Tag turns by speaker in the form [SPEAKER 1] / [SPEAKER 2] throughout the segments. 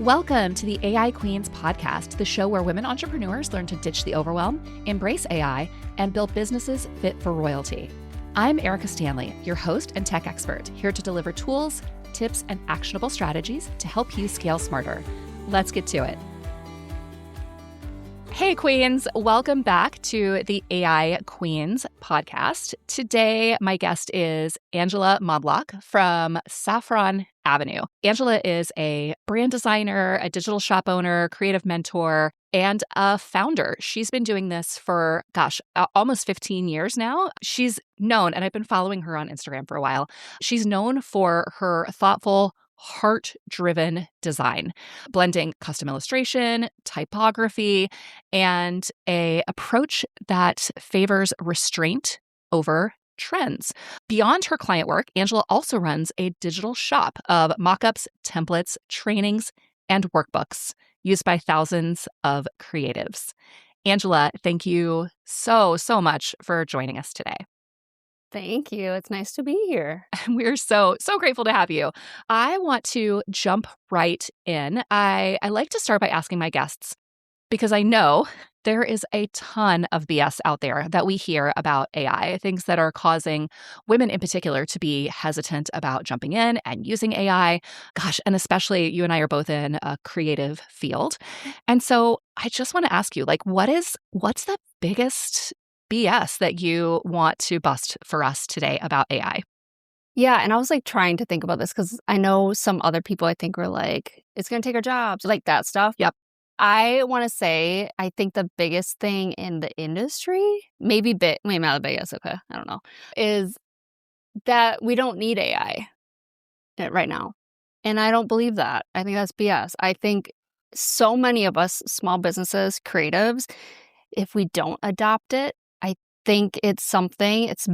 [SPEAKER 1] Welcome to the AI Queens podcast, the show where women entrepreneurs learn to ditch the overwhelm, embrace AI, and build businesses fit for royalty. I'm Erica Stanley, your host and tech expert, here to deliver tools, tips, and actionable strategies to help you scale smarter. Let's get to it. Hey, Queens. Welcome back to the AI Queens podcast. Today, my guest is Angela Mondloch from Saffron Avenue. Angela is a brand designer, a digital shop owner, creative mentor, and a founder. She's been doing this for, almost 15 years now. She's known, and I've been following her on Instagram for a while. She's known for her thoughtful, heart-driven design, blending custom illustration, typography, and an approach that favors restraint over trends. Beyond her client work, Angela also runs a digital shop of mock-ups, templates, trainings, and workbooks used by thousands of creatives. Angela, thank you so much for joining us today.
[SPEAKER 2] Thank you. It's nice to be here.
[SPEAKER 1] We're so grateful to have you. I want to jump right in. I like to start by asking my guests, because I know there is a ton of BS out there that we hear about AI, things that are causing women in particular to be hesitant about jumping in and using AI. And especially you and I are both in a creative field. And so I just want to ask you, what's the biggest BS that you want to bust for us today about AI?
[SPEAKER 2] Yeah, and I was trying to think about this because I know some other people I think were like, it's going to take our jobs, like that stuff.
[SPEAKER 1] Yep.
[SPEAKER 2] I want to say, I think the biggest thing in the industry, maybe not the biggest, okay, I don't know, is that we don't need AI right now. And I don't believe that. I think that's BS. I think so many of us, small businesses, creatives, if we don't adopt it, I think it's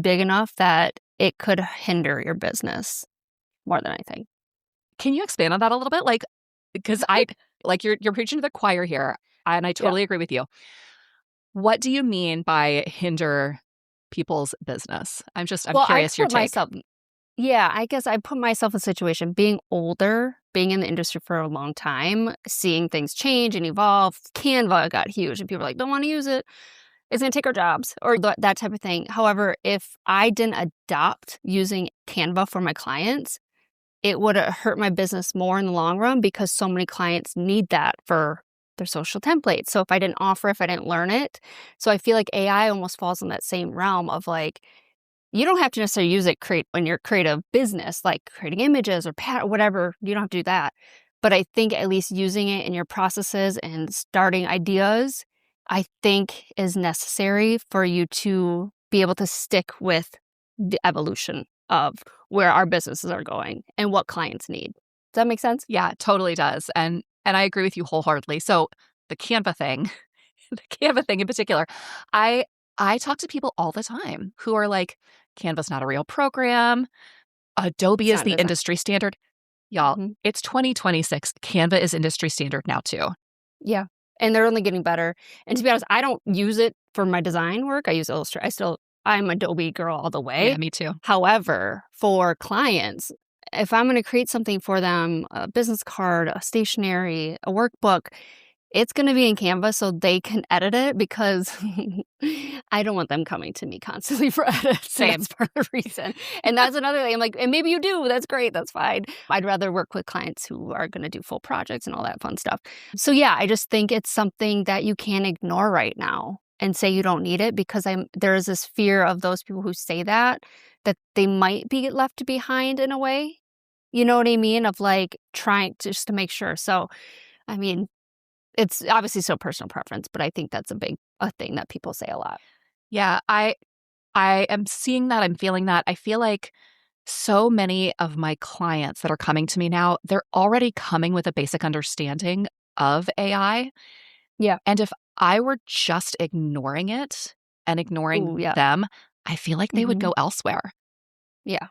[SPEAKER 2] big enough that it could hinder your business more than anything.
[SPEAKER 1] Can you expand on that a little bit? Because you're preaching to the choir here, and I totally agree with you. What do you mean by hinder people's business? I'm curious your take.
[SPEAKER 2] I guess I put myself in a situation, being older, being in the industry for a long time, seeing things change and evolve. Canva got huge and people are like, don't want to use it. It's going to take our jobs or that type of thing. However, if I didn't adopt using Canva for my clients, it would have hurt my business more in the long run because so many clients need that for their social templates. So if I didn't learn it. So I feel like AI almost falls in that same realm of you don't have to necessarily use it when you're creative business, like creating images or whatever. You don't have to do that. But I think at least using it in your processes and starting ideas, I think is necessary for you to be able to stick with the evolution of where our businesses are going and what clients need. Does that make sense?
[SPEAKER 1] Yeah, it totally does. And I agree with you wholeheartedly. So the Canva thing in particular, I talk to people all the time who are like, Canva's not a real program. Adobe is the industry standard. Y'all, It's 2026. Canva is industry standard now too.
[SPEAKER 2] Yeah. And they're only getting better. And to be honest, I don't use it for my design work. I use Illustrator. I'm Adobe girl all the way.
[SPEAKER 1] Yeah, me too.
[SPEAKER 2] However, for clients, if I'm going to create something for them, a business card, a stationery, a workbook, it's going to be in Canva so they can edit it because I don't want them coming to me constantly for edits.
[SPEAKER 1] Same.
[SPEAKER 2] That's part of the reason. And that's another thing. I'm like, and maybe you do. That's great. That's fine. I'd rather work with clients who are going to do full projects and all that fun stuff. So yeah, I just think it's something that you can't ignore right now and say you don't need it because there is this fear of those people who say that they might be left behind in a way. You know what I mean? Of trying to make sure. So, I mean, it's obviously so personal preference, but I think that's a thing that people say a lot.
[SPEAKER 1] Yeah, I am seeing that. I'm feeling that. I feel like so many of my clients that are coming to me now, they're already coming with a basic understanding of AI.
[SPEAKER 2] Yeah.
[SPEAKER 1] And if I were just ignoring it and ignoring them, I feel like they would go elsewhere.
[SPEAKER 2] Yeah.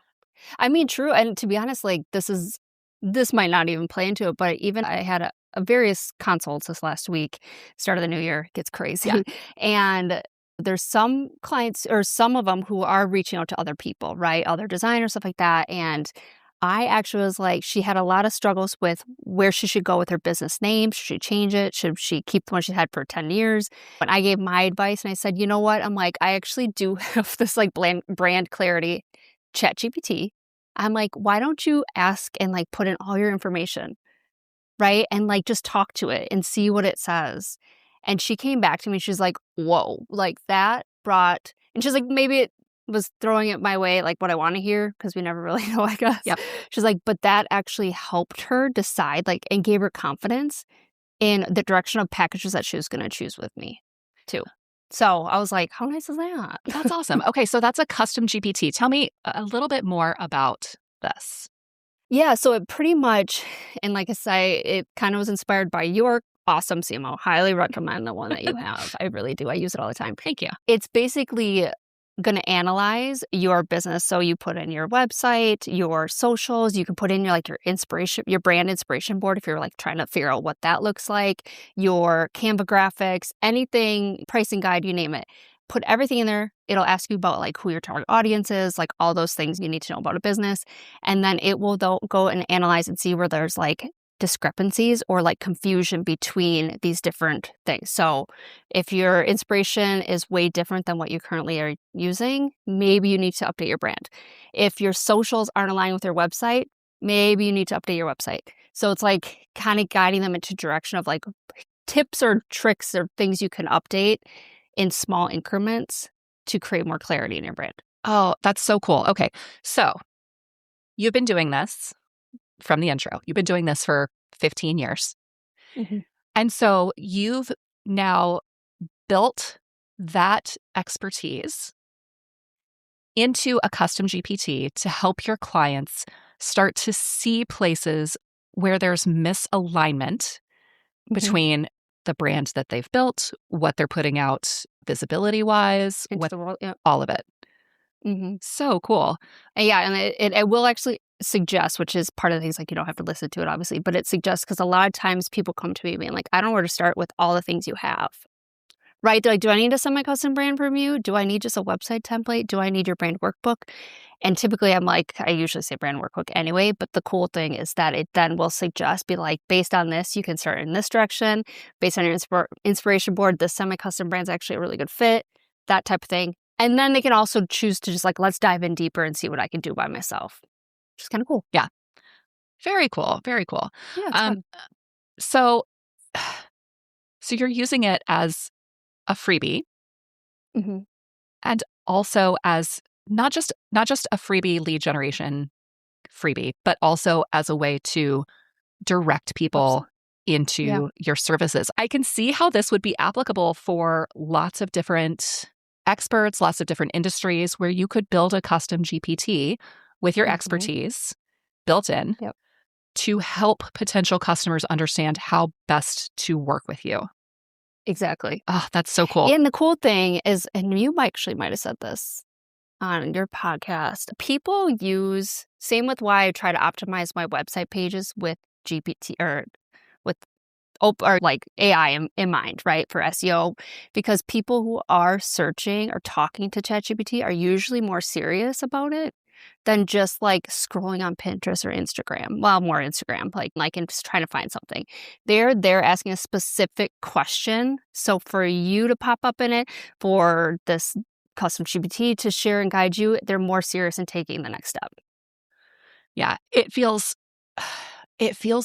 [SPEAKER 2] I mean, true. And to be honest, this might not even play into it, but even I had a various consults this last week, start of the new year, gets crazy. Yeah. And there's some clients or some of them who are reaching out to other people, right? Other designers, stuff like that. And I actually was like, she had a lot of struggles with where she should go with her business name. Should she change it? Should she keep the one she had for 10 years? But I gave my advice and I said, you know what? I'm like, I actually do have this like brand clarity ChatGPT. I'm like, why don't you ask and like put in all your information, right? And like just talk to it and see what it says. And she came back to me. She's like, whoa, like that brought, and she's like, maybe it was throwing it my way, like what I want to hear, because we never really know, I guess.
[SPEAKER 1] Yep.
[SPEAKER 2] She's like, but that actually helped her decide, like, and gave her confidence in the direction of packages that she was going to choose with me, too. So I was like, how nice is that?
[SPEAKER 1] That's awesome. Okay, so that's a custom GPT. Tell me a little bit more about this.
[SPEAKER 2] Yeah, so it pretty much, and like I say, it kind of was inspired by your awesome CMO. Highly recommend the one that you have. I really do. I use it all the time.
[SPEAKER 1] Thank you.
[SPEAKER 2] It's basically going to analyze your business. So you put in your website, your socials, you can put in your like your inspiration, your brand inspiration board if you're like trying to figure out what that looks like, your Canva graphics, anything, pricing guide, you name it. Put everything in there. It'll ask you about like who your target audience is, like all those things you need to know about a business. And then it will go and analyze and see where there's like discrepancies or like confusion between these different things. So if your inspiration is way different than what you currently are using, maybe you need to update your brand. If your socials aren't aligned with your website, maybe you need to update your website. So it's like kind of guiding them into direction of like tips or tricks or things you can update in small increments to create more clarity in your brand.
[SPEAKER 1] Oh, that's so cool. Okay, so you've been doing this from the intro. You've been doing this for 15 years.
[SPEAKER 2] Mm-hmm.
[SPEAKER 1] And so you've now built that expertise into a custom GPT to help your clients start to see places where there's misalignment between the brand that they've built, what they're putting out visibility-wise,
[SPEAKER 2] Into
[SPEAKER 1] what
[SPEAKER 2] the world, yeah.
[SPEAKER 1] all of it.
[SPEAKER 2] Mm-hmm.
[SPEAKER 1] So cool.
[SPEAKER 2] And yeah, and it will actually suggest, which is part of the things, like you don't have to listen to it, obviously, but it suggests, because a lot of times people come to me being like, I don't know where to start with all the things you have. Right? Like, do I need a semi-custom brand from you? Do I need just a website template? Do I need your brand workbook? And typically I'm like, I usually say brand workbook anyway, but the cool thing is that it then will suggest, be like, based on this, you can start in this direction. Based on your inspiration board, this semi-custom brand's actually a really good fit, that type of thing. And then they can also choose to just like, let's dive in deeper and see what I can do by myself. Which is kind of cool.
[SPEAKER 1] Yeah. Very cool. Very cool.
[SPEAKER 2] Yeah, it's fun.
[SPEAKER 1] So you're using it as a freebie,
[SPEAKER 2] Mm-hmm.
[SPEAKER 1] and also as not just a freebie lead generation freebie, but also as a way to direct people into your services. I can see how this would be applicable for lots of different experts, lots of different industries, where you could build a custom GPT with your expertise built in to help potential customers understand how best to work with you.
[SPEAKER 2] Exactly.
[SPEAKER 1] Oh, that's so cool.
[SPEAKER 2] And the cool thing is, and you might have said this on your podcast, people use, same with why I try to optimize my website pages with GPT or with like AI in mind, right, for SEO, because people who are searching or talking to ChatGPT are usually more serious about it than just like scrolling on Pinterest or Instagram. Well, more Instagram, like and just trying to find something. They're asking a specific question. So for you to pop up in it, for this custom GPT to share and guide you, they're more serious in taking the next step.
[SPEAKER 1] Yeah, it feels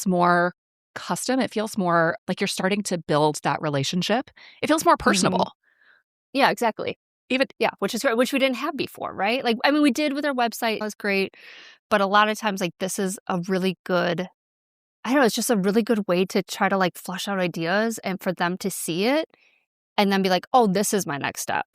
[SPEAKER 1] more custom. It feels more like you're starting to build that relationship. It feels more personable.
[SPEAKER 2] Yeah, exactly. Which we didn't have before, right? Like, I mean, we did with our website. It was great. But a lot of times, like, this is a really good, I don't know, it's just a really good way to try to, like, flush out ideas and for them to see it and then be like, oh, this is my next step,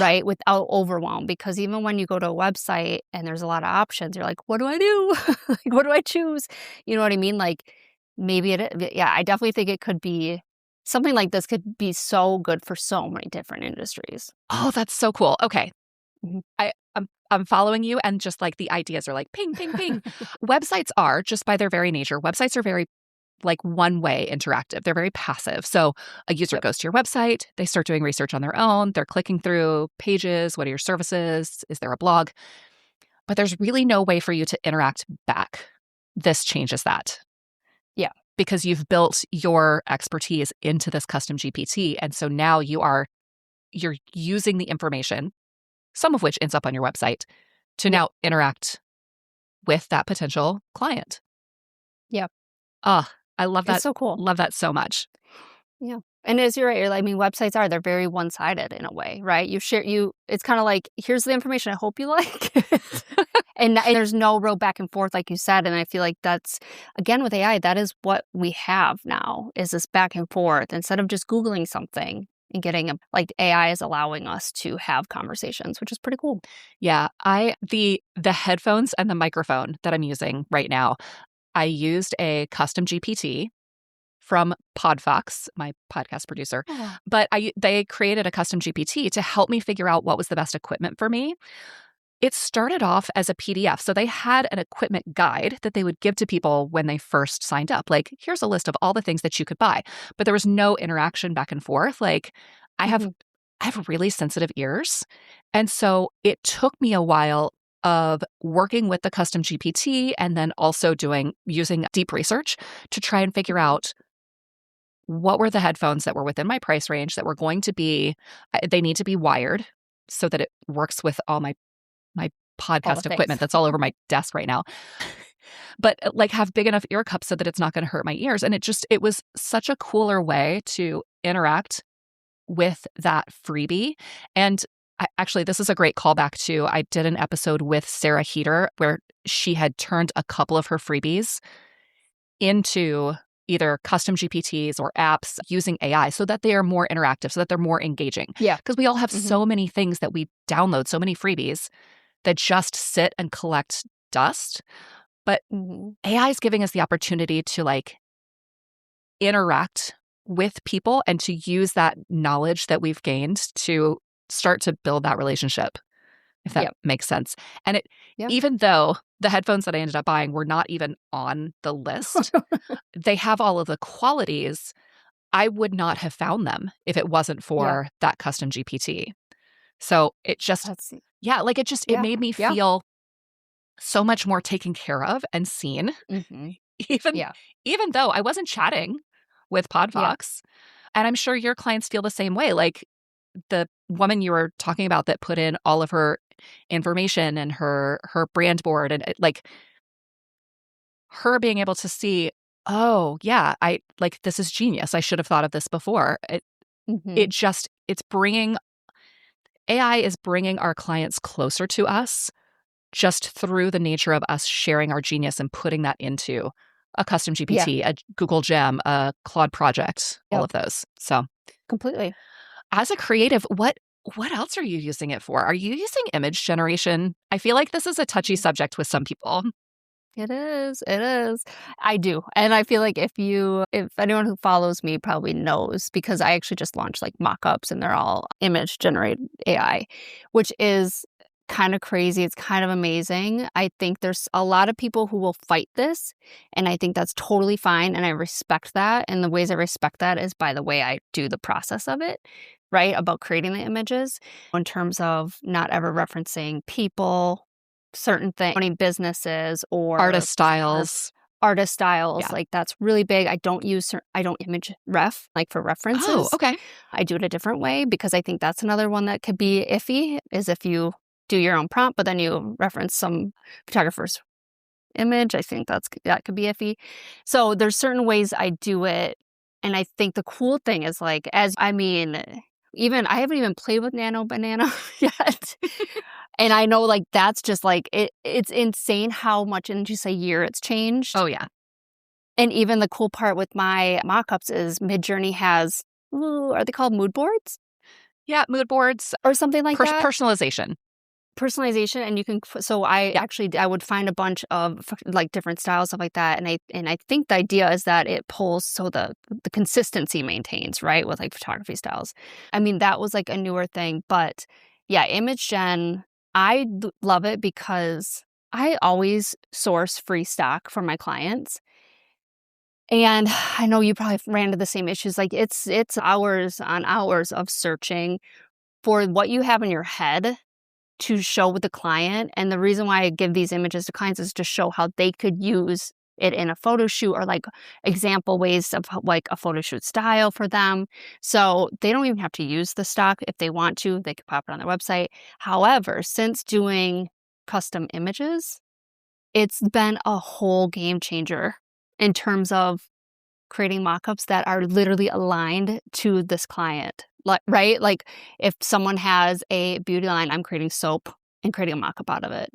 [SPEAKER 2] right? Without overwhelm. Because even when you go to a website and there's a lot of options, you're like, what do I do? Like, what do I choose? You know what I mean? Like, maybe I definitely think it could be, something like this could be so good for so many different industries.
[SPEAKER 1] Oh, that's so cool. Okay. I'm following you, and just like the ideas are like ping, ping, ping. Websites are, just by their very nature, websites are very like one-way interactive. They're very passive. So a user goes to your website, they start doing research on their own, they're clicking through pages. What are your services? Is there a blog? but there's really no way for you to interact back. This changes that.
[SPEAKER 2] Yeah.
[SPEAKER 1] Because you've built your expertise into this custom GPT. And so now you're using the information, some of which ends up on your website, to now interact with that potential client.
[SPEAKER 2] Yeah.
[SPEAKER 1] I love that.
[SPEAKER 2] It's so cool.
[SPEAKER 1] Love that so much.
[SPEAKER 2] Yeah. And as you're right, I mean, websites they're very one-sided in a way, right? It's kind of like, here's the information, I hope you like it. And there's no real back and forth, like you said. And I feel like that's, again, with AI, that is what we have now, is this back and forth. Instead of just Googling something and getting like AI is allowing us to have conversations, which is pretty cool.
[SPEAKER 1] Yeah. The headphones and the microphone that I'm using right now, I used a custom GPT from Podfox, my podcast producer.
[SPEAKER 2] Oh.
[SPEAKER 1] But they created a custom GPT to help me figure out what was the best equipment for me. It started off as a PDF. So they had an equipment guide that they would give to people when they first signed up. Like, here's a list of all the things that you could buy. But there was no interaction back and forth. Like, I have really sensitive ears. And so it took me a while of working with the custom GPT and then also using deep research to try and figure out what were the headphones that were within my price range that were going to be, they need to be wired so that it works with all my podcast equipment that's all over my desk right now. But like have big enough ear cups so that it's not going to hurt my ears. And it was such a cooler way to interact with that freebie. And actually, this is a great callback to, I did an episode with Sarah Heater where she had turned a couple of her freebies into either custom GPTs or apps using AI so that they are more interactive, so that they're more engaging.
[SPEAKER 2] Yeah.
[SPEAKER 1] Because we all have so many things that we download, so many freebies that just sit and collect dust. But AI is giving us the opportunity to like interact with people and to use that knowledge that we've gained to start to build that relationship, if that makes sense. And even though the headphones that I ended up buying were not even on the list, they have all of the qualities. I would not have found them if it wasn't for that custom GPT. So it just, it made me feel so much more taken care of and seen, even though I wasn't chatting with Podfox. And I'm sure your clients feel the same way. Like the woman you were talking about that put in all of her information and her brand board and like her being able to see, oh yeah, this is genius. I should have thought of this before. AI is bringing our clients closer to us just through the nature of us sharing our genius and putting that into a custom GPT, a Google Gem, a Claude project, all of those. So
[SPEAKER 2] completely.
[SPEAKER 1] As a creative, what else are you using it for? Are you using image generation? I feel like this is a touchy subject with some people.
[SPEAKER 2] It is. I do. And I feel like if anyone who follows me probably knows, because I actually just launched like mock-ups and they're all image generated AI, which is kind of crazy. It's kind of amazing. I think there's a lot of people who will fight this, and I think that's totally fine. And I respect that. And the ways I respect that is by the way I do the process of it, right? About creating the images in terms of not ever referencing people, certain things, businesses or
[SPEAKER 1] artist styles.
[SPEAKER 2] Like that's really big. I don't image ref like for references.
[SPEAKER 1] Oh, okay.
[SPEAKER 2] I do it a different way because I think that's another one that could be iffy, is if you do your own prompt, but then you reference some photographer's image. I think that could be iffy. So there's certain ways I do it. And I think the cool thing is like, I haven't even played with Nano Banana yet. And I know like that's just like, it's insane how much in just a year it's changed.
[SPEAKER 1] Oh yeah.
[SPEAKER 2] And even the cool part with my mock-ups is Midjourney has, are they called mood boards?
[SPEAKER 1] Yeah, mood boards.
[SPEAKER 2] Or something like that.
[SPEAKER 1] Personalization.
[SPEAKER 2] And you can, so I would find a bunch of like different styles, stuff like that. And I think the idea is that it pulls so the consistency maintains, right? With like photography styles. I mean, that was like a newer thing, but yeah, image gen, I love it because I always source free stock for my clients. And I know you probably ran into the same issues. Like it's hours on hours of searching for what you have in your head to show with the client. And the reason why I give these images to clients is to show how they could use it in a photo shoot, or like example ways of like a photo shoot style for them. So they don't even have to use the stock. If they want to, they could pop it on their website. However, since doing custom images, it's been a whole game changer in terms of creating mock-ups that are literally aligned to this client. Like, right? Like if someone has a beauty line, I'm creating soap and creating a mock-up out of it.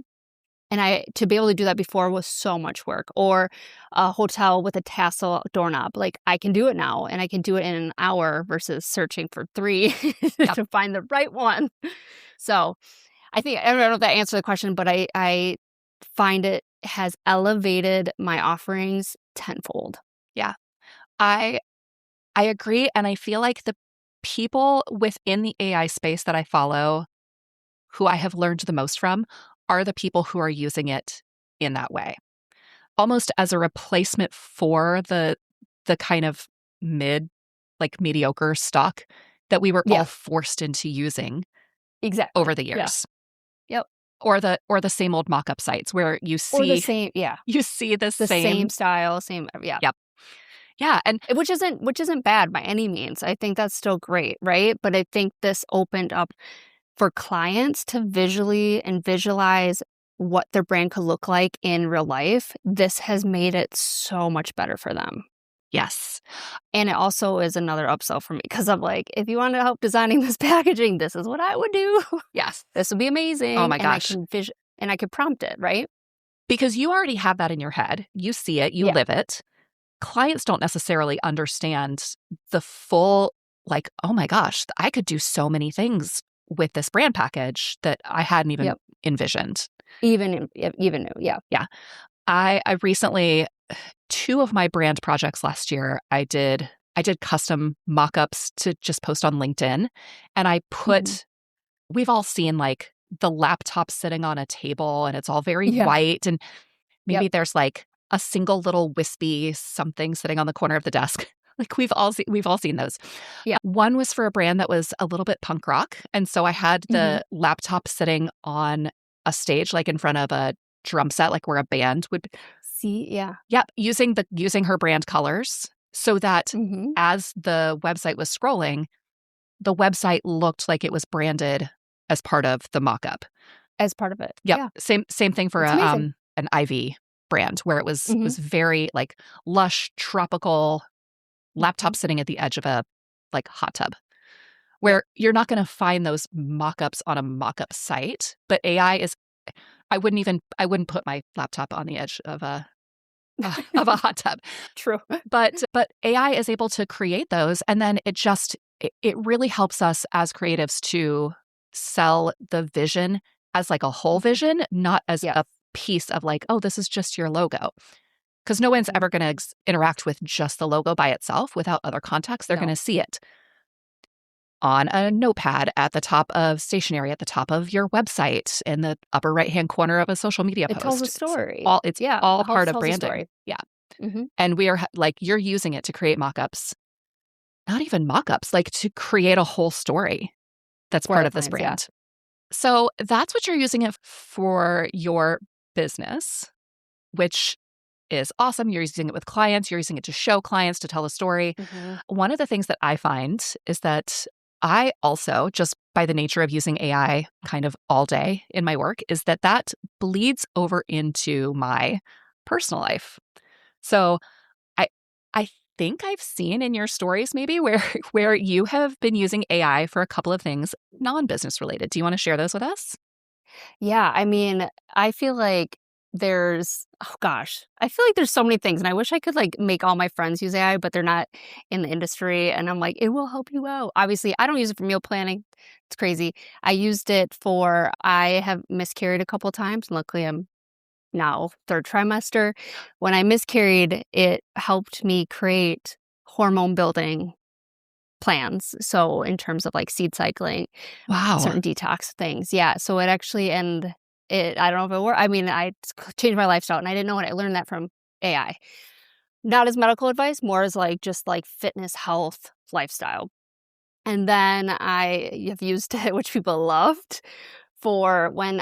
[SPEAKER 2] And to be able to do that before was so much work. Or a hotel with a tassel doorknob. Like I can do it now, and I can do it in an hour versus searching for 3 to find the right one. So I don't know if that answered the question, but I find it has elevated my offerings tenfold.
[SPEAKER 1] Yeah. I agree. And I feel like the people within the AI space that I follow who I have learned the most from are the people who are using it in that way, almost as a replacement for the kind of mediocre stock that we were all forced into using over the years.
[SPEAKER 2] Yep.
[SPEAKER 1] Or the same old mock-up sites where you see
[SPEAKER 2] the same,
[SPEAKER 1] you see the
[SPEAKER 2] same style, same
[SPEAKER 1] Yep. Yeah, and
[SPEAKER 2] which isn't bad by any means. I think that's still great, right? But I think this opened up for clients to visualize what their brand could look like in real life. This has made it so much better for them.
[SPEAKER 1] Yes.
[SPEAKER 2] And it also is another upsell for me, because I'm like, if you want to help designing this packaging, this is what I would do.
[SPEAKER 1] Yes.
[SPEAKER 2] This would be amazing.
[SPEAKER 1] Oh my gosh.
[SPEAKER 2] And I could prompt it, right?
[SPEAKER 1] Because you already have that in your head. You see it, you live it. Clients don't necessarily understand the full, like, oh my gosh, I could do so many things with this brand package that I hadn't even envisioned.
[SPEAKER 2] Even new, yeah.
[SPEAKER 1] Yeah. I recently, 2 of my brand projects last year, I did custom mock-ups to just post on LinkedIn. And I put, we've all seen like the laptop sitting on a table and it's all very white. And maybe there's like a single little wispy something sitting on the corner of the desk. Like we've all seen those.
[SPEAKER 2] Yeah.
[SPEAKER 1] One was for a brand that was a little bit punk rock. And so I had the laptop sitting on a stage, like in front of a drum set, like where a band would
[SPEAKER 2] see. Yeah.
[SPEAKER 1] Yep. Using her brand colors so that as the website was scrolling, the website looked like it was branded as part of the mock-up.
[SPEAKER 2] As part of it.
[SPEAKER 1] Yep.
[SPEAKER 2] Yeah.
[SPEAKER 1] Same thing for an Ivy brand where it was very like lush, tropical laptop sitting at the edge of a like hot tub, where you're not going to find those mock-ups on a mock-up site. But AI is, I wouldn't put my laptop on the edge of a hot tub.
[SPEAKER 2] True.
[SPEAKER 1] But AI is able to create those, and then it really helps us as creatives to sell the vision as like a whole vision, not as a piece of like, oh, this is just your logo. Because no one's ever going to interact with just the logo by itself without other context. They're going to see it on a notepad at the top of stationery, at the top of your website, in the upper right-hand corner of a social media post.
[SPEAKER 2] It tells a story.
[SPEAKER 1] It's all part of branding. Yeah. And we are like, you're using it to create mock-ups, not even mock-ups, like to create a whole story that's part of this brand. Yeah. So that's what you're using it for your business, which is awesome. You're using it with clients. You're using it to show clients, to tell a story. One of the things that I find is that I also, just by the nature of using AI kind of all day in my work, is that bleeds over into my personal life. So I think I've seen in your stories maybe where you have been using AI for a couple of things non-business related. Do you want to share those with us?
[SPEAKER 2] Yeah, I mean, I feel like I feel like there's so many things, and I wish I could like make all my friends use AI, but they're not in the industry, and I'm like, it will help you out. Obviously, I don't use it for meal planning. It's crazy. I used it I have miscarried a couple of times. Luckily, I'm now 3rd trimester. When I miscarried, it helped me create hormone building plans. So in terms of like seed cycling, certain detox things. Yeah. So it actually, I don't know if it worked. I mean, I changed my lifestyle and I didn't know it. I learned that from AI. Not as medical advice, more as like just like fitness, health, lifestyle. And then I have used it, which people loved, for when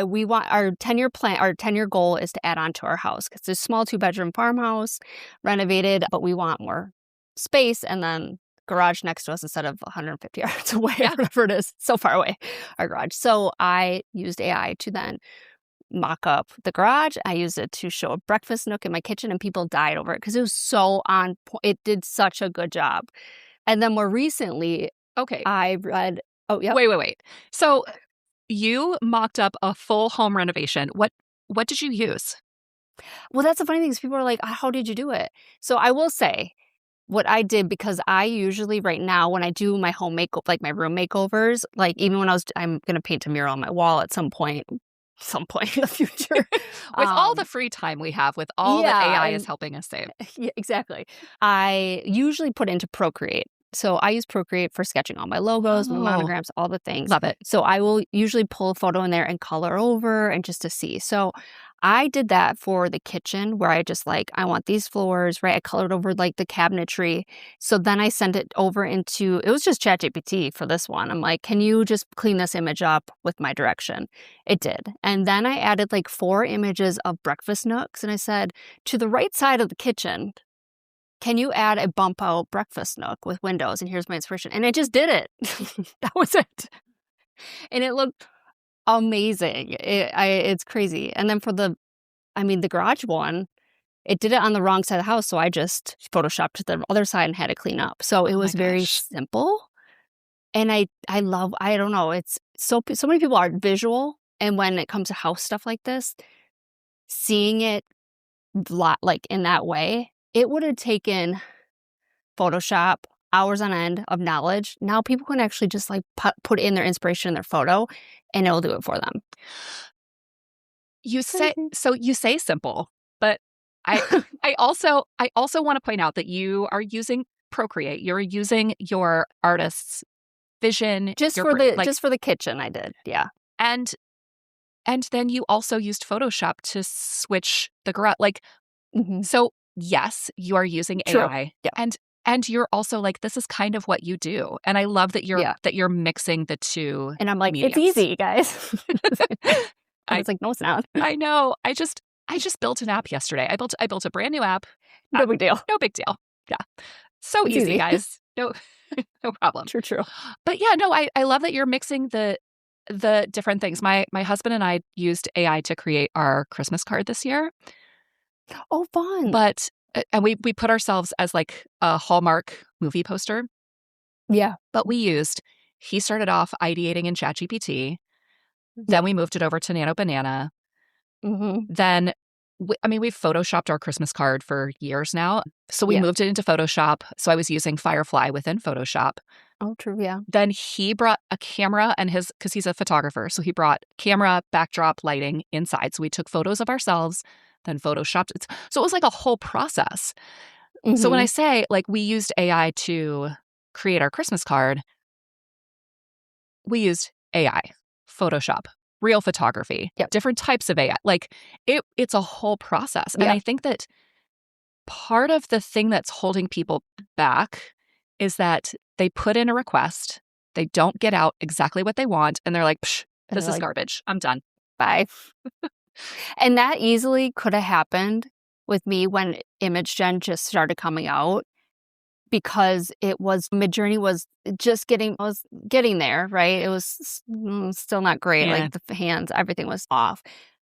[SPEAKER 2] we want our 10-year plan. Our 10-year goal is to add on to our house because it's a small 2-bedroom farmhouse, renovated, but we want more space, and then garage next to us instead of 150 yards away or whatever it is, so far away, our garage. So I used AI to then mock up the garage. I used it to show a breakfast nook in my kitchen, and people died over it because it was so on point. It did such a good job. And then more recently, I read. Oh, yeah.
[SPEAKER 1] Wait. So you mocked up a full home renovation. What did you use?
[SPEAKER 2] Well, that's the funny thing is people are like, how did you do it? So I will say what I did, because I usually right now when I do my home makeover, like my room makeovers, like even when I'm going to paint a mural on my wall at some point in the future.
[SPEAKER 1] With all the free time we have, with all that AI is helping us save.
[SPEAKER 2] Yeah, exactly. I usually put into Procreate. So I use Procreate for sketching all my logos, my monograms, all the things.
[SPEAKER 1] Love it.
[SPEAKER 2] So I will usually pull a photo in there and color over and just to see. So I did that for the kitchen where I just I want these floors, right? I colored over the cabinetry. So then I sent it over it was just ChatGPT for this one. I'm like, can you just clean this image up with my direction? It did. And then I added 4 images of breakfast nooks. And I said, to the right side of the kitchen, can you add a bump out breakfast nook with windows? And here's my inspiration. And it just did it. That was it. And it looked amazing. It's crazy. And then for the garage one, it did it on the wrong side of the house. So I just photoshopped to the other side and had to clean up. So it was very simple. And I don't know. It's so many people are visual. And when it comes to house stuff like this, seeing it in that way, it would have taken Photoshop hours on end of knowledge. Now people can actually just put in their inspiration in their photo and it'll do it for them.
[SPEAKER 1] You say simple, but I also want to point out that you are using Procreate. You're using your artist's vision
[SPEAKER 2] just for the kitchen. I did, yeah.
[SPEAKER 1] And then you also used Photoshop to switch the garage. So yes, you are using AI,
[SPEAKER 2] yeah.
[SPEAKER 1] and you're also this is kind of what you do, and I love that you're mixing the two.
[SPEAKER 2] And I'm like,
[SPEAKER 1] mediums.
[SPEAKER 2] It's easy, guys. I was no, it's not.
[SPEAKER 1] I know. I just built an app yesterday. I built a brand new app.
[SPEAKER 2] No big deal.
[SPEAKER 1] No big deal. Yeah, so
[SPEAKER 2] it's
[SPEAKER 1] easy, guys. No problem.
[SPEAKER 2] True.
[SPEAKER 1] But yeah, no, I love that you're mixing the different things. My husband and I used AI to create our Christmas card this year.
[SPEAKER 2] Oh, fun.
[SPEAKER 1] But, and we put ourselves as a Hallmark movie poster.
[SPEAKER 2] Yeah.
[SPEAKER 1] But he started off ideating in ChatGPT. Then we moved it over to Nano Banana.
[SPEAKER 2] Mm-hmm.
[SPEAKER 1] Then, we've Photoshopped our Christmas card for years now. So we moved it into Photoshop. So I was using Firefly within Photoshop.
[SPEAKER 2] Oh, true, yeah.
[SPEAKER 1] Then he brought a camera because he's a photographer. So he brought camera, backdrop, lighting inside. So we took photos of ourselves, then Photoshopped it. So it was a whole process. Mm-hmm. So when I say we used AI to create our Christmas card, we used AI, Photoshop, real photography, different types of AI. It's a whole process. And I think that part of the thing that's holding people back is that they put in a request, they don't get out exactly what they want, and they're like, psh, this is garbage. I'm done.
[SPEAKER 2] Bye. And that easily could have happened with me when Image Gen just started coming out, because Midjourney was just getting there, right? It was still not great.
[SPEAKER 1] Yeah.
[SPEAKER 2] The hands, everything was off.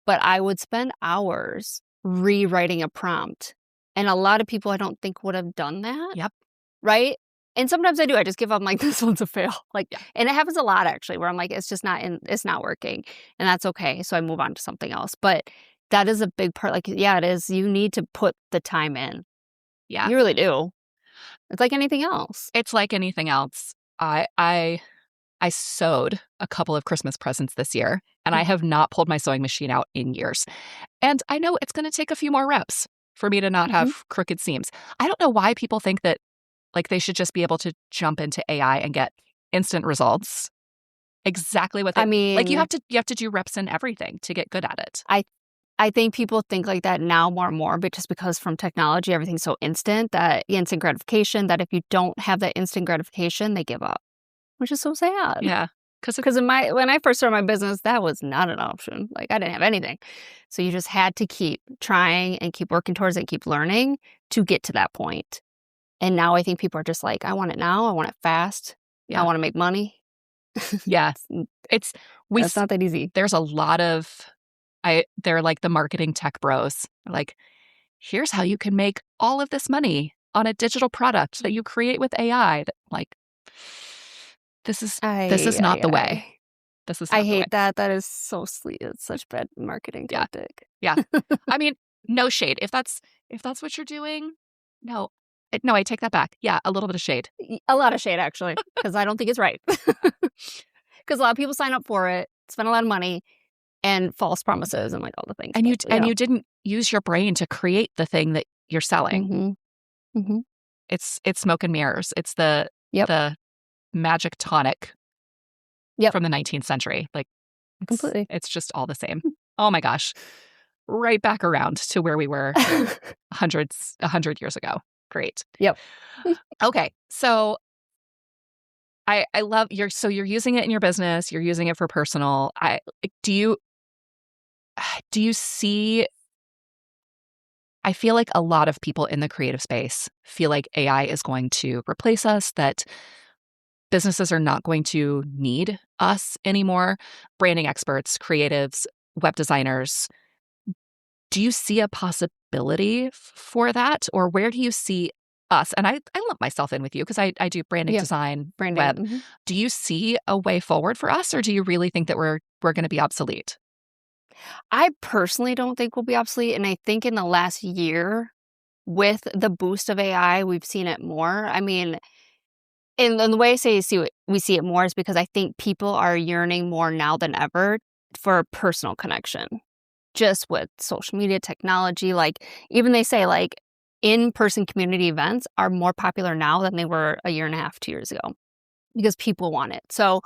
[SPEAKER 2] But I would spend hours rewriting a prompt. And a lot of people I don't think would have done that.
[SPEAKER 1] Yep.
[SPEAKER 2] Right? And sometimes I do. I just give up. I'm this one's a fail. And it happens a lot actually, where I'm it's just it's not working, and that's okay. So I move on to something else. But that is a big part. It is. You need to put the time in.
[SPEAKER 1] Yeah,
[SPEAKER 2] you really do. It's like anything else.
[SPEAKER 1] It's like anything else. I sewed a couple of Christmas presents this year, and I have not pulled my sewing machine out in years. And I know it's going to take a few more reps for me to not have crooked seams. I don't know why people think that they should just be able to jump into AI and get instant results. Exactly what they you have to do reps in everything to get good at it.
[SPEAKER 2] I think people think like that now more and more, but just because from technology everything's so instant, that instant gratification, that if you don't have that instant gratification, they give up, which is so sad.
[SPEAKER 1] Yeah. Because
[SPEAKER 2] Because when I first started my business, that was not an option. Like, I didn't have anything. So you just had to keep trying and keep working towards it and keep learning to get to that point. And now I think people are just like, I want it now. I want it fast. I want to make money.
[SPEAKER 1] yeah,
[SPEAKER 2] That's not that easy.
[SPEAKER 1] there's a lot of, they're like the marketing tech bros. Like, here's how you can make all of this money on a digital product that you create with AI. Like, this is not the way. This is not
[SPEAKER 2] I
[SPEAKER 1] the way.
[SPEAKER 2] hate that. That is so sweet. It's such bad marketing tactic.
[SPEAKER 1] Yeah. I mean, no shade. If that's what you're doing, no, I take that back. Yeah, a little bit of shade.
[SPEAKER 2] A lot of shade, actually, because I don't think it's right. Because a lot of people sign up for it, spend a lot of money, and false promises and like all the things.
[SPEAKER 1] And you didn't use your brain to create the thing that you're selling.
[SPEAKER 2] Mm-hmm. Mm-hmm.
[SPEAKER 1] It's smoke and mirrors. It's the magic tonic from the 19th century. Like,
[SPEAKER 2] completely.
[SPEAKER 1] It's just all the same. Oh my gosh. Right back around to where we were 100 years ago. Great.
[SPEAKER 2] Yep.
[SPEAKER 1] Okay. So I love you're using it in your business. You're using it for personal. Do you see, I feel like a lot of people in the creative space feel like AI is going to replace us, that businesses are not going to need us anymore. Branding experts, creatives, web designers. Do you see a possibility for that? Or where do you see us? And I lump myself in with you because I do branding, design, web.
[SPEAKER 2] Mm-hmm.
[SPEAKER 1] Do you see a way forward for us, or do you really think that we're going to be obsolete?
[SPEAKER 2] I personally don't think we'll be obsolete. And I think in the last year, with the boost of AI, we've seen it more. I mean, and the way I say we see it more is because I think people are yearning more now than ever for a personal connection. Just with social media technology, like even they say like in-person community events are more popular now than they were a year and a half, 2 years ago, because people want it. So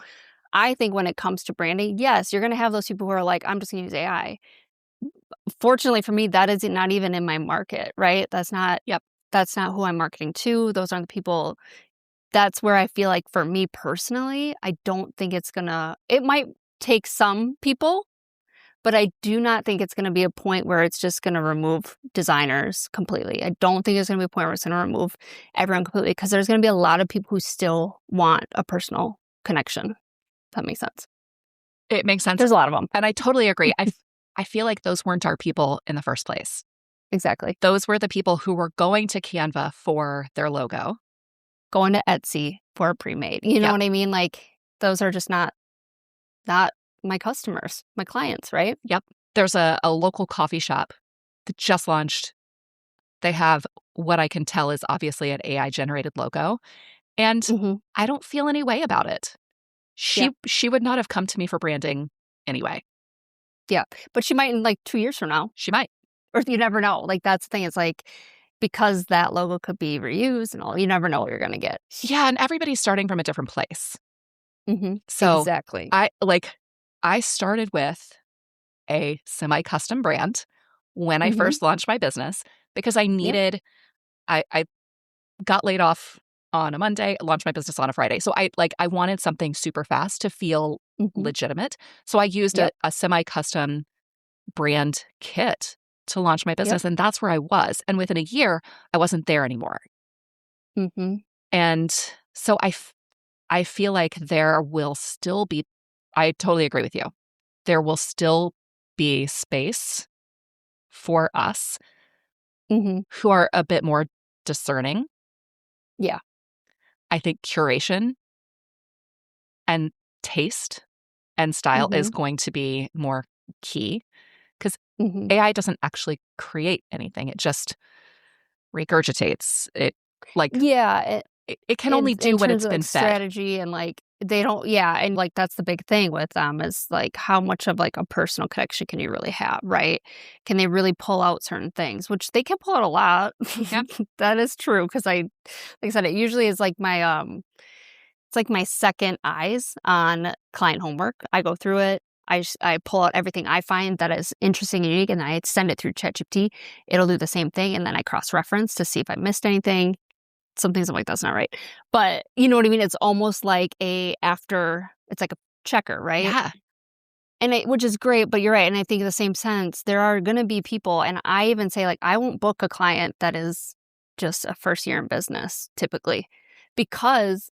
[SPEAKER 2] I think when it comes to branding, yes, you're going to have those people who are like, I'm just going to use AI. Fortunately for me, that is not even in my market, right? That's not who I'm marketing to. Those aren't the people. That's where I feel like for me personally, I don't think it might take some people, but I do not think it's going to be a point where it's just going to remove designers completely. I don't think there's going to be a point where it's going to remove everyone completely, because there's going to be a lot of people who still want a personal connection. If that makes sense.
[SPEAKER 1] It makes sense.
[SPEAKER 2] There's a lot of them.
[SPEAKER 1] And I totally agree. I feel like those weren't our people in the first place.
[SPEAKER 2] Exactly.
[SPEAKER 1] Those were the people who were going to Canva for their logo.
[SPEAKER 2] Going to Etsy for a pre-made. You know what I mean? Like, those are just not my customers, my clients, right?
[SPEAKER 1] Yep. There's a local coffee shop that just launched. They have what I can tell is obviously an AI-generated logo. And I don't feel any way about it. She would not have come to me for branding anyway.
[SPEAKER 2] Yeah. But she might in like 2 years from now.
[SPEAKER 1] She might.
[SPEAKER 2] Or you never know. Like, that's the thing. It's like, because that logo could be reused and all, you never know what you're going to get.
[SPEAKER 1] Yeah. And everybody's starting from a different place.
[SPEAKER 2] Mm-hmm.
[SPEAKER 1] So
[SPEAKER 2] exactly.
[SPEAKER 1] I started with a semi-custom brand when I first launched my business, because I needed, I got laid off on a Monday, launched my business on a Friday. So I wanted something super fast to feel legitimate. So I used a semi-custom brand kit to launch my business. And that's where I was. And within a year, I wasn't there anymore.
[SPEAKER 2] Mm-hmm.
[SPEAKER 1] And so I feel like there will still be, I totally agree with you. There will still be space for us who are a bit more discerning.
[SPEAKER 2] Yeah.
[SPEAKER 1] I think curation and taste and style is going to be more key, because AI doesn't actually create anything. It just regurgitates it. Like, it can only do what it's been fed.
[SPEAKER 2] Strategy and like, they don't, and like, that's the big thing with them is like, how much of like a personal connection can you really have, right? Can they really pull out certain things, which they can pull out a lot.
[SPEAKER 1] Yeah.
[SPEAKER 2] That is true, because like I said, it usually is like my it's like my second eyes on client homework. I go through it. I pull out everything I find that is interesting and unique, and I send it through ChatGPT. It'll do the same thing, and then I cross-reference to see if I missed anything. Some things I'm like, that's not right. But you know what I mean? It's almost like it's like a checker, right?
[SPEAKER 1] Yeah.
[SPEAKER 2] Which is great, but you're right. And I think in the same sense, there are going to be people, and I even say, like, I won't book a client that is just a first year in business typically, because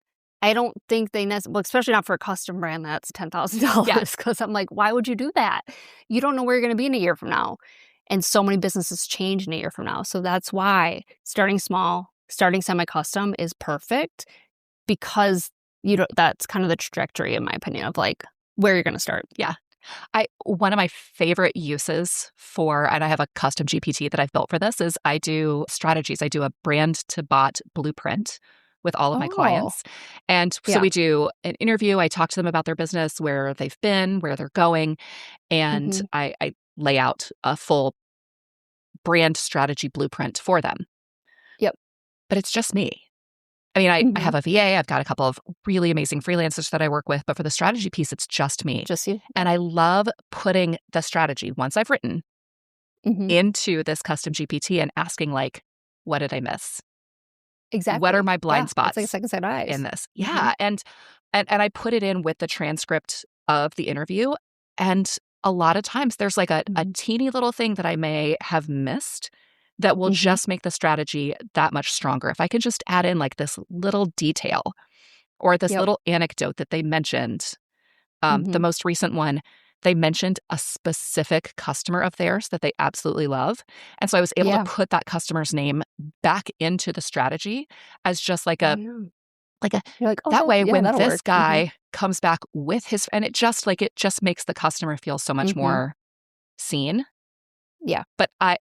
[SPEAKER 2] I don't think well, especially not for a custom brand that's $10,000.
[SPEAKER 1] Yeah.
[SPEAKER 2] Because I'm like, why would you do that? You don't know where you're going to be in a year from now. And so many businesses change in a year from now. So that's why starting small, starting semi-custom is perfect, because that's kind of the trajectory, in my opinion, of like where you're going to start.
[SPEAKER 1] Yeah. One of my favorite uses and I have a custom GPT that I've built for this, is I do strategies. I do a brand to bot blueprint with all of my clients. And so we do an interview. I talk to them about their business, where they've been, where they're going. And I lay out a full brand strategy blueprint for them.
[SPEAKER 2] Yep.
[SPEAKER 1] But it's just me. I mean, I have a VA. I've got a couple of really amazing freelancers that I work with. But for the strategy piece, it's just me.
[SPEAKER 2] Just you.
[SPEAKER 1] And I love putting the strategy, once I've written, into this custom GPT and asking, like, what did I miss?
[SPEAKER 2] Exactly.
[SPEAKER 1] What are my blind spots?
[SPEAKER 2] It's like second set eyes
[SPEAKER 1] in this? Yeah. And I put it in with the transcript of the interview. And a lot of times there's like a teeny little thing that I may have missed that will just make the strategy that much stronger. If I can just add in like this little detail or this little anecdote that they mentioned. The most recent one, they mentioned a specific customer of theirs that they absolutely love. And so I was able to put that customer's name back into the strategy as just like a,
[SPEAKER 2] you're like, oh,
[SPEAKER 1] that way when this
[SPEAKER 2] work.
[SPEAKER 1] guy comes back with his, and it just makes the customer feel so much more seen.
[SPEAKER 2] Yeah.
[SPEAKER 1] But I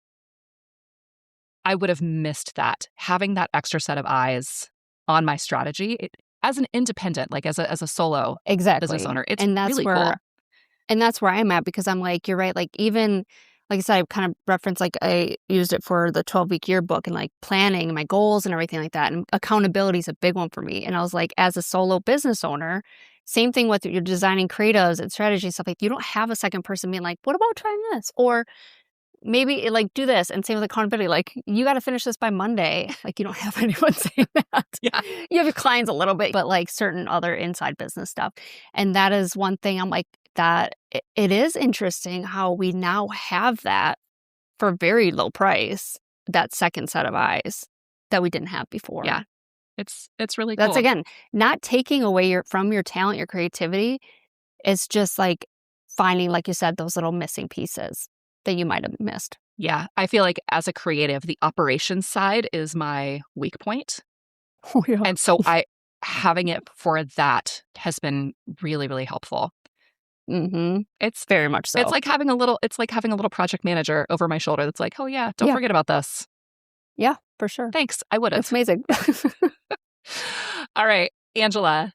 [SPEAKER 1] would have missed that, having that extra set of eyes on my strategy as an independent, like as a solo business owner. It's really cool.
[SPEAKER 2] And that's where I'm at, because I'm like, you're right. Like, even, like I said, I kind of referenced, like, I used it for the 12-week yearbook and like planning my goals and everything like that. And accountability is a big one for me. And I was like, as a solo business owner, same thing with your designing creatives and strategy and stuff. Like, you don't have a second person being like, what about trying this? Or maybe like do this. And same with accountability. Like, you got to finish this by Monday. Like, you don't have anyone saying that.
[SPEAKER 1] Yeah.
[SPEAKER 2] You have your clients a little bit, but like certain other inside business stuff. And that is one thing I'm like, that it is interesting how we now have that for a very low price, that second set of eyes that we didn't have before.
[SPEAKER 1] Yeah. It's really cool.
[SPEAKER 2] That's, again, not taking away from your talent, your creativity. It's just like finding, like you said, those little missing pieces that you might have missed.
[SPEAKER 1] Yeah. I feel like as a creative, the operations side is my weak point.
[SPEAKER 2] Oh, yeah.
[SPEAKER 1] And so having it for that has been really, really helpful.
[SPEAKER 2] It's very much so.
[SPEAKER 1] It's like having a little project manager over my shoulder that's like, oh yeah, don't forget about this.
[SPEAKER 2] Yeah, for sure.
[SPEAKER 1] Thanks. I would have.
[SPEAKER 2] It's amazing.
[SPEAKER 1] All right, Angela,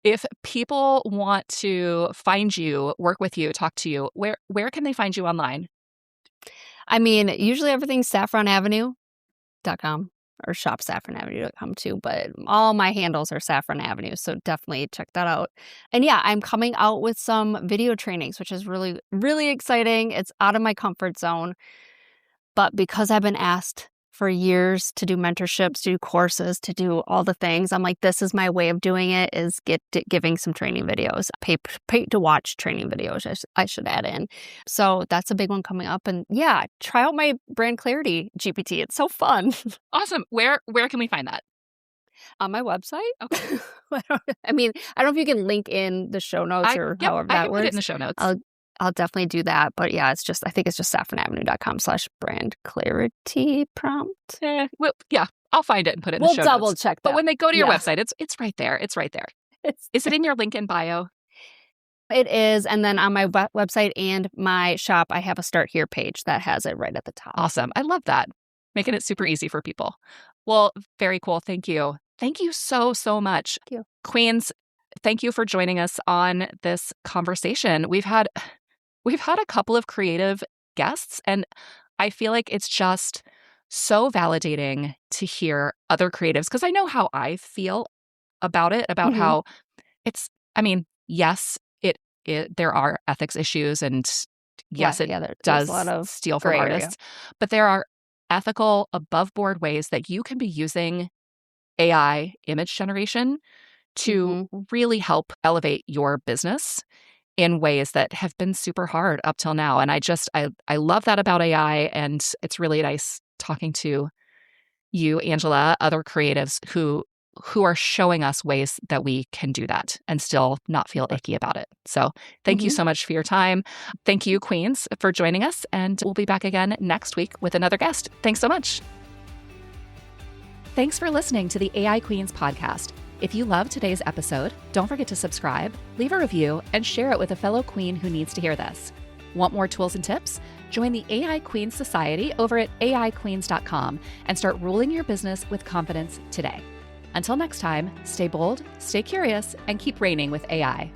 [SPEAKER 1] if people want to find you, work with you, talk to you, where can they find you online?
[SPEAKER 2] I mean, usually everything's saffronavenue.com or shopsaffronavenue.com too, but all my handles are Saffron Avenue, so definitely check that out. And yeah, I'm coming out with some video trainings, which is really, really exciting. It's out of my comfort zone, but because I've been asked for years to do mentorships, to do courses, to do all the things, I'm like, this is my way of doing it, is giving some training videos, pay to watch training videos, I should add in. So that's a big one coming up. And yeah, try out my brand clarity GPT. It's so fun.
[SPEAKER 1] Awesome. Where can we find that?
[SPEAKER 2] On my website.
[SPEAKER 1] Okay.
[SPEAKER 2] I mean, I don't know if you can link in the show notes however that
[SPEAKER 1] I can
[SPEAKER 2] works.
[SPEAKER 1] put it in the show notes.
[SPEAKER 2] I'll definitely do that. But yeah, I think it's just saffronavenue.com/brand clarity prompt.
[SPEAKER 1] Well, yeah, I'll find it and put it in the show notes.
[SPEAKER 2] We'll double check that.
[SPEAKER 1] But when they go to your website, it's right there. It's right there. Is it in your link in bio?
[SPEAKER 2] It is. And then on my website and my shop, I have a Start Here page that has it right at the top.
[SPEAKER 1] Awesome. I love that. Making it super easy for people. Well, very cool. Thank you. Thank you so, so much.
[SPEAKER 2] Thank you.
[SPEAKER 1] Queens, thank you for joining us on this conversation. We've had a couple of creative guests, and I feel like it's just so validating to hear other creatives, because I know how I feel about it, about how it's, I mean, yes, there are ethics issues, and yes, it does a lot of steal from artists, but there are ethical, above board ways that you can be using AI image generation to really help elevate your business in ways that have been super hard up till now. And I love that about AI. And it's really nice talking to you, Angela, other creatives who are showing us ways that we can do that and still not feel icky about it. So thank you so much for your time. Thank you, Queens, for joining us. And we'll be back again next week with another guest. Thanks so much. Thanks for listening to the AI Queens podcast. If you loved today's episode, don't forget to subscribe, leave a review, and share it with a fellow queen who needs to hear this. Want more tools and tips? Join the AI Queens Society over at aiqueens.com and start ruling your business with confidence today. Until next time, stay bold, stay curious, and keep reigning with AI.